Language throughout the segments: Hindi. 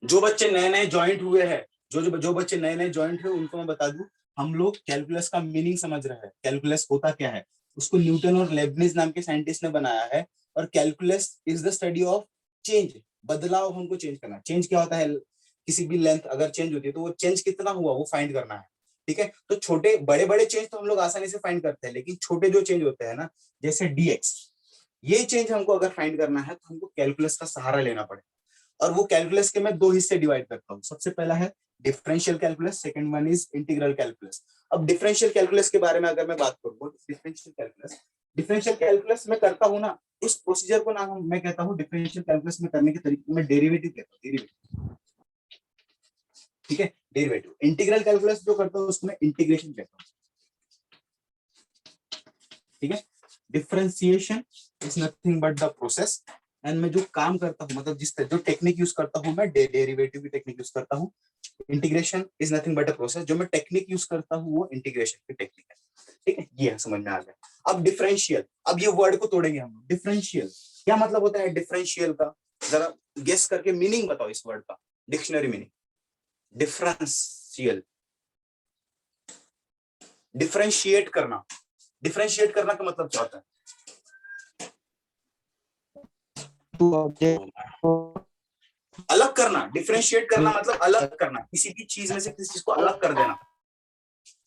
जो बच्चे नए नए ज्वाइंट हुए हैं, जो बच्चे नए नए ज्वाइंट हुए उनको मैं बता दूं, हम लोग कैलकुलस का मीनिंग समझ रहे हैं। कैलकुलस होता क्या है, उसको न्यूटन और लेबनिज नाम के साइंटिस्ट ने बनाया है। और calculus is the study of change, बदलाव हमको चेंज करना। चेंज क्या होता है, किसी भी लेंथ अगर चेंज होती है तो वो चेंज कितना हुआ वो फाइंड करना है। ठीक है, तो छोटे बड़े बड़े चेंज तो हम लोग आसानी से फाइंड करते हैं, लेकिन छोटे जो चेंज होते हैं ना, जैसे डीएक्स, ये चेंज हमको अगर फाइंड करना है तो हमको कैलकुलस का सहारा लेना पड़ेगा। और वो कैलकुलस के मैं दो हिस्से डिवाइड करता हूँ। सबसे पहला है differential calculus, second one is integral calculus. अब डिफरेंशियल कैलकुलस के बारे में अगर मैं बात करूँ, डिफरेंशियल कैलकुलस में करता हूँ ना, उस प्रोसीजर को नाम मैं कहता हूँ डिफरेंशियल कैलकुलस में करने के तरीके में डेरिवेटिव कहता हूँ, डेरिवेटिव। ठीक है, डेरिवेटिव। इंटीग्रल कैलकुलस जो करता हूँ उसको मैं इंटीग्रेशन कहता हूँ। ठीक है, differentiation is nothing but the process, and मैं जो काम करता हूँ, मतलब जो टेक्निक यूज करता हूँ मैं, डेरिवेटिव की टेक्निक यूज करता हूँ। Integration is nothing but a process, जो मैं टेक्निक यूज करता हूँ वो इंटीग्रेशन की टेक्निक है। ठीक है, ये समझ में आ गया। अब डिफरेंशियल, अब ये वर्ड को तोड़ेंगे हम। डिफरेंशियल क्या मतलब होता है डिफरेंशियल का, जरा गेस करके मीनिंग बताओ इस वर्ड का, डिक्शनरी मीनिंग। डिफरेंशियल, डिफरेंशिएट करना। डिफरेंशिएट करना का मतलब क्या होता है? अलग करना। डिफरेंशिएट करना मतलब अलग करना, किसी भी चीज में से किसी चीज को अलग कर देना,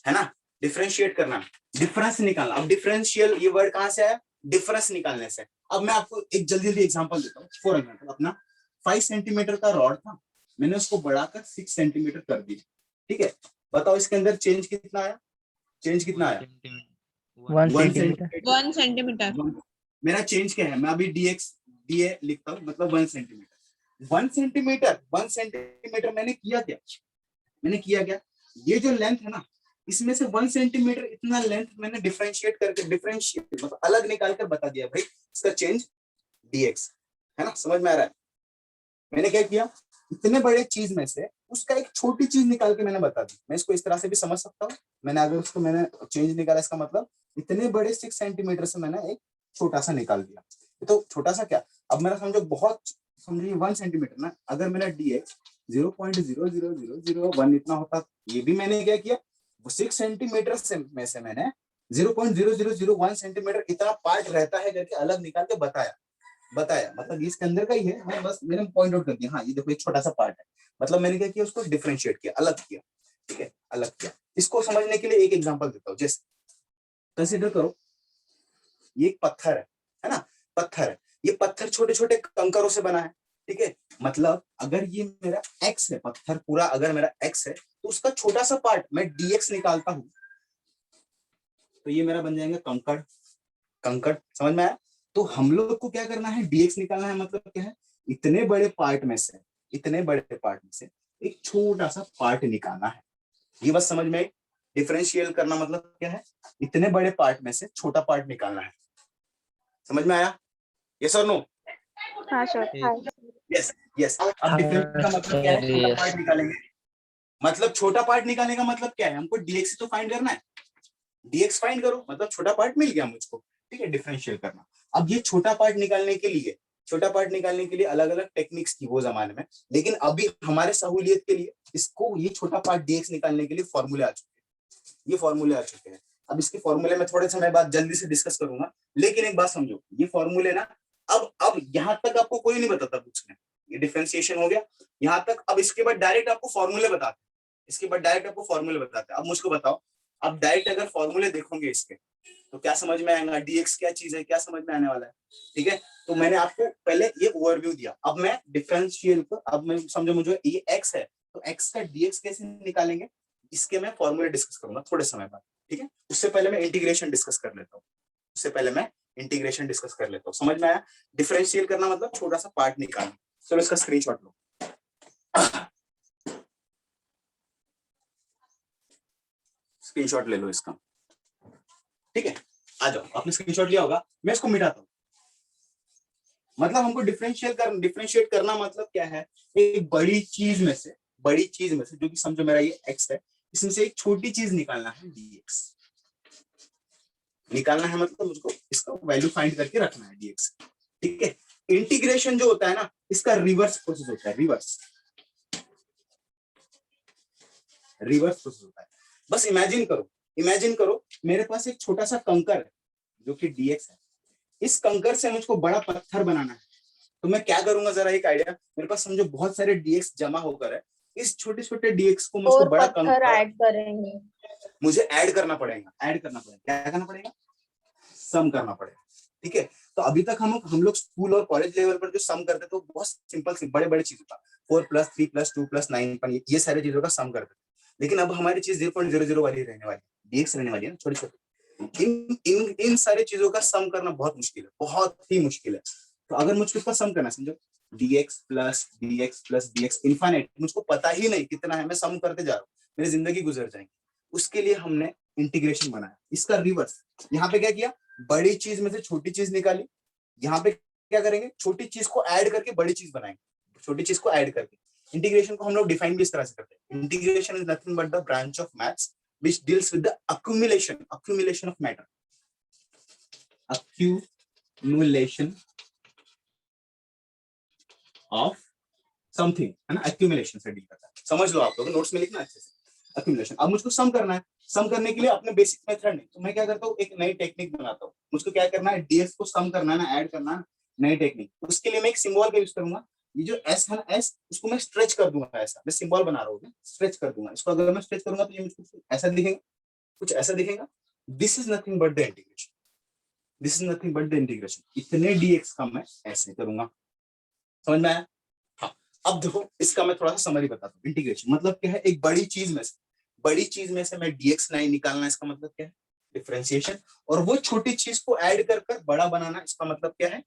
है ना। डिफरेंशिएट करना, डिफरेंस निकालना। अब डिफरेंशियल ये वर्ड कहां से आया, डिफरेंस निकालने से। अब मैं आपको एक जल्दी जल्दी एग्जांपल देता हूँ। फॉर एग्जांपल, अपना 5 सेंटीमीटर का रॉड था, मैंने उसको बढ़ाकर 6 सेंटीमीटर कर दिया। ठीक है, बताओ इसके अंदर चेंज कितना आया, चेंज कितना आया? 1 सेंटीमीटर। 1 सेंटीमीटर। मेरा चेंज क्या है, मैं अभी डीए लिखता हूँ, मतलब 1 सेंटीमीटर। 1 सेंटीमीटर मैंने किया क्या, मैंने किया क्या, ये जो लेंथ है ना, इसमें से 1 सेंटीमीटर इतना लेंथ मैंने डिफरेंशिएट करके, डिफरेंशिएट मतलब अलग निकाल कर बता दिया भाई इसका चेंज डीएक्स, है ना। समझ में आ रहा है? मैंने क्या किया, इतने बड़े चीज में से उसका एक छोटी चीज निकाल के मैंने बता दी। मैं इसको इस तरह से भी समझ सकता हूँ, मैंने अगर उसको मैंने चेंज निकाला, इसका मतलब इतने बड़े 6 सेंटीमीटर से मैंने एक छोटा सा निकाल दिया। तो छोटा सा क्या, अब मेरा समझो बहुत, समझिए 1 सेंटीमीटर ना, अगर मेरा डीएक्स 0.00001 इतना होता, ये भी मैंने क्या किया, 6 सेंटीमीटर से में से मैंने 0.0001 सेंटीमीटर इतना पार्ट रहता है करके अलग निकाल के बताया मतलब ये इसके अंदर का ही है। हाँ, बस मैंने पॉइंट आउट कर दिया, हाँ ये देखो एक छोटा सा पार्ट है, मतलब मैंने क्या किया, उसको डिफरेंशिएट किया, अलग किया। ठीक है, अलग किया। इसको समझने के लिए एक एग्जांपल देता हूँ। जैसे कंसीडर करो ये एक पत्थर है ना, पत्थर है, ये पत्थर छोटे छोटे कंकरों से बना है। ठीक है, मतलब अगर ये मेरा एक्स है, पत्थर पूरा अगर मेरा एक्स है, तो उसका छोटा सा पार्ट मैं डीएक्स निकालता हूं, तो ये मेरा बन जाएंगे कंकड़। कंकड़ समझ में आया? तो हम लोग को क्या करना है, डीएक्स निकालना है, मतलब क्या है, इतने बड़े पार्ट में से, इतने बड़े पार्ट में से एक छोटा सा पार्ट निकालना है। ये बस समझ में, डिफरेंशियल करना मतलब क्या है, इतने बड़े पार्ट में से छोटा पार्ट निकालना है। समझ में आया? यस और नो? हाँ सर। Yes yes. अब डिफरेंशियल का मतलब क्या है, छोटा पार्ट निकालेंगे, मतलब छोटा पार्ट निकालने का मतलब क्या है, हमको डीएक्स तो फाइंड करना है, डीएक्स फाइंड करो, मतलब छोटा पार्ट मिल गया मुझको। ठीक है, डिफरेंशियल करना। अब ये छोटा पार्ट निकालने के लिए, छोटा पार्ट निकालने के लिए अलग अलग टेक्निक्स थी वो जमाने में, लेकिन अभी हमारे सहूलियत के लिए इसको, ये छोटा पार्ट डीएक्स निकालने के लिए फॉर्मूले आ चुके हैं, ये फॉर्मूले आ चुके हैं। अब इसके फॉर्मूले में थोड़े समय बाद जल्दी से डिस्कस करूंगा, लेकिन एक बात समझो, ये फॉर्मूले ना, अब यहां तक आपको कोई नहीं बताता बुक्स में, ये डिफरेंशिएशन हो गया यहां तक। अब इसके बाद डायरेक्ट आपको फॉर्मूले बताते, इसके बाद डायरेक्ट आपको फॉर्मूले बताते हैं। अब मुझको बताओ, अब डायरेक्ट अगर फॉर्मूले देखोगे इसके, तो क्या समझ में आएगा, डीएक्स क्या चीज है, क्या समझ में आने वाला है? ठीक है, तो मैंने आपको पहले ये ओवरव्यू दिया, अब मैं डिफरेंशियल को, अब मैं समझो मुझे ये एक्स है, तो एक्स का डीएक्स कैसे निकालेंगे, इसके मैं फॉर्मूले डिस्कस करूंगा थोड़े समय बाद। ठीक है, उससे पहले मैं इंटीग्रेशन डिस्कस कर लेता हूँ, उससे पहले मैं इंटीग्रेशन डिस्कस कर लेता हूँ। समझ में आया? डिफरेंशियल करना मतलब छोटा सा पार्ट निकालना। चलो इसका स्क्रीनशॉट लो, स्क्रीनशॉट ले लो इसका। ठीक है, आ जाओ, आपने स्क्रीनशॉट लिया होगा, मैं इसको मिटाता हूँ। मतलब हमको डिफरेंशिएट करना मतलब क्या है, एक बड़ी चीज में से, बड़ी चीज में से, जो कि समझो मेरा ये एक्स है, इसमें से एक छोटी चीज निकालना है, डीएक्स निकालना है, मतलब मुझको इसका वैल्यू फाइंड करके रखना है, डीएक्स। ठीक है, इंटीग्रेशन जो होता है ना, इसका रिवर्स प्रोसेस होता है, रिवर्स प्रोसेस होता है। बस इमेजिन करो मेरे पास एक छोटा सा कंकर है जो कि dx है। इस कंकर से मुझको बड़ा पत्थर बनाना है, तो मैं क्या करूंगा, जरा एक आइडिया। मेरे पास समझो बहुत सारे dx जमा होकर है, इस छोटे छोटे dx को मुझको और बड़ा पत्थर ऐड करेंगे, मुझे ऐड करना पड़ेगा, क्या करना पड़ेगा, सम करना पड़ेगा। ठीक है, तो अभी तक हम लोग स्कूल और कॉलेज लेवल पर जो सम करते थे तो बहुत सिंपल बड़े बड़े चीजों का 4 + 3 + 2 + 9 ये सारी चीजों का सम करते थे। लेकिन अब हमारी चीज 0.00 वाली रहने वाली, dx रहने वाली है ना, छोटे छोटे। इन सारी चीजों का सम करना बहुत मुश्किल है, बहुत ही मुश्किल है। तो अगर मुझको इसका सम करना, समझो dx + dx + dx इनफाइनाइट, मुझको पता ही नहीं कितना है, मैं सम करते जा रहा हूँ, मेरी जिंदगी गुजर जाएगी। उसके लिए हमने इंटीग्रेशन बनाया, इसका रिवर्स। यहाँ पे क्या किया, बड़ी चीज में से छोटी चीज निकाली। यहाँ पे क्या करेंगे, छोटी चीज को ऐड करके बड़ी चीज बनाएंगे, छोटी चीज को ऐड करके। इंटीग्रेशन को हम लोग डिफाइन भी इस तरह से करते हैं, integration is nothing but the branch of maths which deals with the accumulation of matter, accumulation of something, है ना, एक्यूमुलेशन से डील करता है। समझ लो आप लोग, नोट्स में लिखना अच्छे से। एक्यूमुलेशन, अब मुझको सम करना है, सम करने के लिए अपने बेसिक मेथड नहीं, तो मैं क्या करता हूँ, एक नई टेक्निक बनाता हूँ। मुझको क्या करना है, डीएक्स को सम करना है ना, ऐड करना है, नई टेक्निक। उसके लिए मैं एक सिंबल का यूज करूंगा, ये जो एस है ना, एस, उसको मैं स्ट्रेच कर दूंगा, ऐसा मैं सिंबल बना रहा हूँ, स्ट्रेच कर दूंगा इसको। अगर मैं स्ट्रेच करूंगा तो ये मुझको ऐसा दिखेगा, कुछ ऐसा दिखेगा। This is nothing but the integration, this is nothing but the integration. इतने डीएक्स का मैं ऐसे करूंगा, समझ में आया? हाँ, अब देखो इसका मैं थोड़ा सा समरी बताता हूँ। इंटीग्रेशन मतलब क्या है, एक बड़ी चीज में से मैं dx 9 निकालना, इसका मतलब क्या है, डिफरेंशिएशन। और वो छोटी चीज को ऐड कर कर बड़ा बनाना, इसका मतलब क्या है,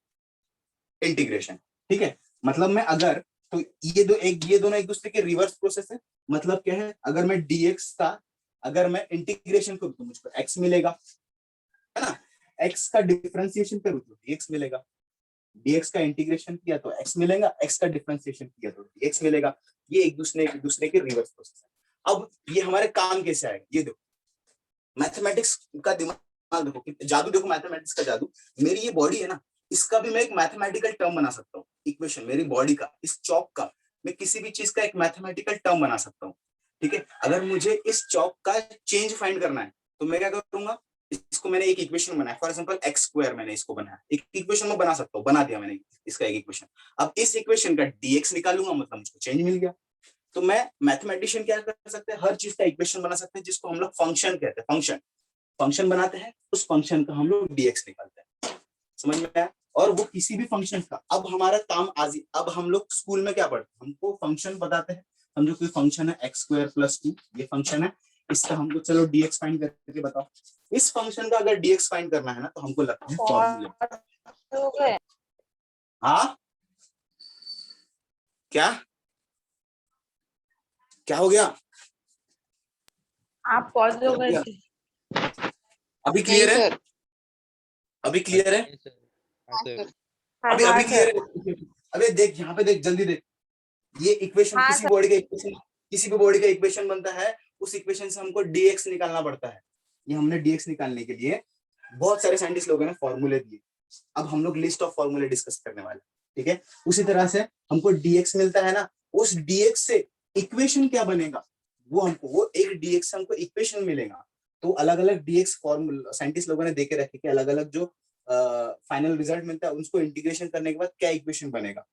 इंटीग्रेशन। ठीक है, मतलब मैं अगर, तो ये दोनों एक दूसरे के रिवर्स प्रोसेस है। मतलब क्या है, अगर मैं dx का, अगर मैं इंटीग्रेशन करूँ तो मुझको x मिलेगा, है ना, x का डिफरेंशिएशन करूँ तो dx मिलेगा, dx का इंटीग्रेशन किया तो x मिलेगा, x का डिफरेंशिएशन किया तो dx मिलेगा। ये एक दूसरे के रिवर्स प्रोसेस है। अब ये हमारे काम कैसे आएगा, ये देखो, मैथमेटिक्स का दिमाग देखो, जादू देखो, मैथमेटिक्स का जादू। मेरी ये बॉडी है ना, इसका भी मैं एक मैथमेटिकल टर्म बना सकता हूँ, इक्वेशन मेरी बॉडी का, इस चौक का, मैं किसी भी चीज का एक मैथमेटिकल टर्म बना सकता हूँ। ठीक है, अगर मुझे इस चौक का चेंज फाइंड करना है तो मैं क्या करूंगा, इसको मैंने एक इक्वेशन बनाया, फॉर एग्जांपल x² मैंने इसको बनाया, एक इक्वेशन में बना सकता हूँ, बना दिया मैंने इसका एक इक्वेशन। अब इस इक्वेशन का dx निकालूंगा, मतलब मुझको चेंज मिल गया। तो मैं मैथमेटिशियन क्या कर सकते हैं, हर चीज का इक्वेशन बना सकते हैं, जिसको हम लोग फंक्शन कहते हैं, फंक्शन बनाते हैं, उस फंक्शन का हम लोग dx निकालते हैं। समझ में आया? और वो किसी भी फंक्शन का, अब हमारा काम आज, अब हम लोग स्कूल में क्या पढ़ते हैं, हमको फंक्शन बताते हैं। समझो कोई फंक्शन है x² + 2, ये फंक्शन है, इसका हमको चलो dx फाइंड करके बताओ। इस फंक्शन का अगर dx फाइंड करना है ना, तो हमको लगता है फॉर्मूले। हाँ, क्या क्या हो गया, आप पॉज हो गए थे। अभी क्लियर है, अभी क्लियर है, अभी अभी क्लियर है। अबे देख, यहाँ पे देख, जल्दी देख, ये इक्वेशन, हाँ किसी बॉडी का इक्वेशन, किसी भी बॉडी का इक्वेशन बनता है, उस इक्वेशन से हमको dx निकालना पड़ता है। ये हमने dx निकालने के लिए बहुत सारे साइंटिस्ट लोगों ने फॉर्मूले दिए। अब हम लोग लिस्ट ऑफ फॉर्मूले डिस्कस करने वाले, ठीक है। उसी तरह से हमको dx मिलता है ना, उस dx से इक्वेशन क्या बनेगा, वो एक dx से हमको इक्वेशन मिलेगा। तो अलग अलग dx फॉर्मूला साइंटिस्ट लोगों ने देके रखे कि अलग अलग जो फाइनल रिजल्ट मिलता है, उसको इंटीग्रेशन करने के बाद क्या इक्वेशन बनेगा।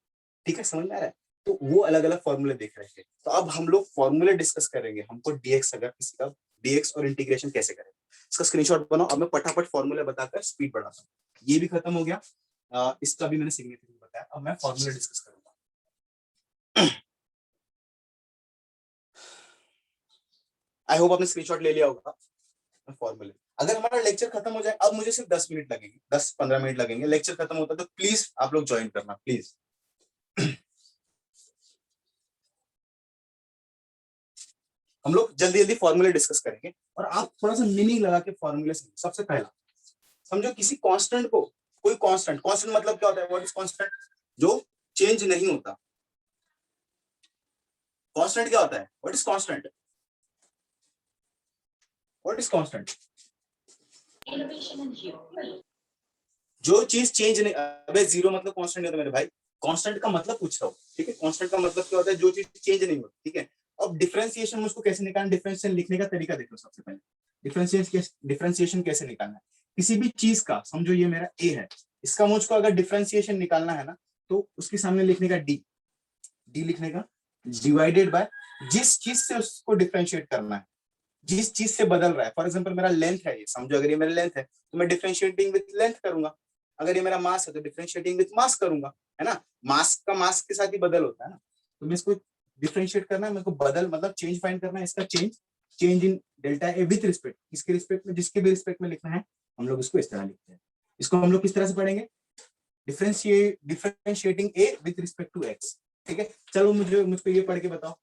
ठीक है, समझ में आ रहा है? तो वो अलग अलग फॉर्मूले देख रहे थे। तो अब हम लोग फॉर्मूले डिस्कस करेंगे, हमको dx, अगर किसी का dx और इंटीग्रेशन कैसे करें, इसका स्क्रीनशॉट बनाओ। अब मैं फटाफट फॉर्मूले बताकर स्पीड बढ़ाता हूँ। ये भी खत्म हो गया, इसका भी मैंने सिग्निफिकेंस बताया। अब मैं फॉर्मूले डिस्कस करूंगा। आई होप आपने स्क्रीनशॉट ले लिया होगा फॉर्मूले। अगर हमारा लेक्चर खत्म हो जाए, अब मुझे सिर्फ 10 मिनट लगेंगे, 10-15 मिनट लगेंगे, लेक्चर खत्म होता है तो प्लीज आप लोग ज्वाइन करना, प्लीज। हम लोग जल्दी जल्दी फॉर्मूले डिस्कस करेंगे, और आप थोड़ा सा मीनिंग लगा के फॉर्मूले समझो। सबसे पहला समझो, किसी कांस्टेंट को, कोई कांस्टेंट, कांस्टेंट मतलब क्या होता है, व्हाट इज कांस्टेंट, जो चेंज नहीं होता। कांस्टेंट क्या होता है, what is constant, what is constant, जो चीज चेंज नहीं, अबे जीरो मतलब कांस्टेंट नहीं होता मेरे भाई, कांस्टेंट का मतलब पूछ रहा हूँ, ठीक है, कांस्टेंट का मतलब क्या होता है, जो चीज चेंज नहीं होती, ठीक है। अब डिफरेंशिएशन मुझको कैसे निकालना, डिफरेंशिएशन लिखने का तरीका देखो सबसे पहले। डिफरेंशिएशन कैसे निकालना है, किसी भी चीज का, समझो ये मेरा ए है, इसका मुझको अगर डिफरेंशिएशन निकालना है ना, तो उसके सामने लिखने का डी, डी लिखने का, डिवाइडेड बाय जिस चीज से उसको डिफरेंशिएट करना है, जिस चीज से बदल रहा है। फॉर एग्जांपल मेरा लेंथ है, ये समझो अगर ये मेरा लेंथ है तो मैं डिफरेंशिएटिंग विद लेंथ करूंगा, अगर ये मेरा मास है तो डिफरेंशिएटिंग विद मास करूंगा, है ना। मास का मास के साथ ही बदल होता है ना, तो मैं इसको डिफरेंशिएट करना है, मेरे को बदल मतलब चेंज फाइंड करना है, इसका change, change in delta A with respect, किसके रिस्पेक्ट में, जिसके भी रिस्पेक्ट में लिखना है, हम लोग इसको इस तरह लिखते हैं। इसको हम लोग किस तरह से पढ़ेंगे, differentiating a with respect to x, ठीक है। चलो मुझको ये पढ़ के बताओ,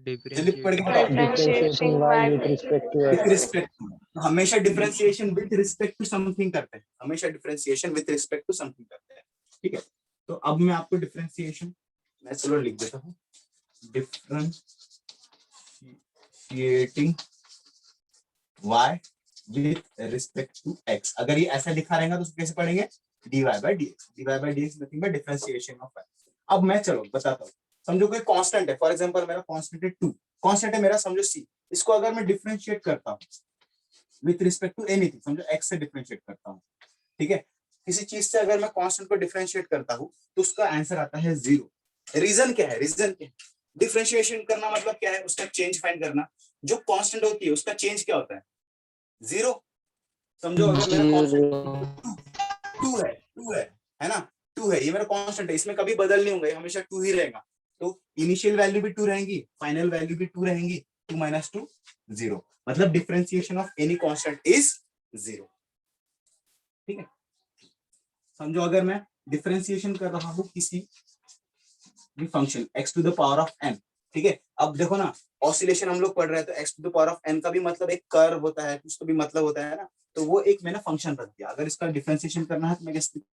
दिलीप पढ़ के बताओ। Differentiating y with respect to with x. Respect to, हमेशा differentiation with respect to something करते हैं, हमेशा differentiation with respect to something करते हैं, ठीक है। तो अब मैं आपको डिफरेंशिएशन, मैं चलो लिख देता हूँ, differentiating y with respect to x, अगर ये ऐसा लिखा रहेगा तो कैसे पढ़ेंगे, dy by dx, dy by dx nothing but differentiation of y। अब मैं चलो बताता हूँ, समझो कोई कांस्टेंट है, फॉर एग्जांपल मेरा कांस्टेंट है 2, कांस्टेंट है मेरा समझो c, इसको अगर मैं डिफरेंशिएट करता हूँ विथ रिस्पेक्ट टू एनीथिंग, समझो x से डिफरेंशिएट करता हूँ, ठीक है, किसी चीज से अगर मैं कांस्टेंट को डिफरेंशिएट करता हूँ तो उसका आंसर आता है 0। रीजन क्या है, रीजन क्या है, डिफरेंशिएशन करना मतलब क्या है, उसका चेंज फाइंड करना, जो कांस्टेंट होती है उसका चेंज क्या होता है, 0। समझो अगर मेरा कांस्टेंट 2 है ना, 2 है, ये मेरा कांस्टेंट है, इसमें कभी बदल नहीं होगा, ये हमेशा 2 ही रहेगा, तो इनिशियल वैल्यू भी 2 रहेंगी, फाइनल वैल्यू भी 2 रहेंगी, 2 minus 2 0, मतलब differentiation of any constant is 0, ठीक है। समझो अगर मैं डिफरेंशिएशन कर रहा हूँ किसी भी function x to the power of n, ठीक है। अब देखो ना, ऑसिलेशन हम लोग पढ़ रहे हैं, तो x to the power of n का भी मतलब एक कर्व होता है, कुछ तो भी मतलब होता है ना, तो वो एक मैंने फंक्शन रख दिया, अगर इसका डिफरेंशिएशन करना है तो मैं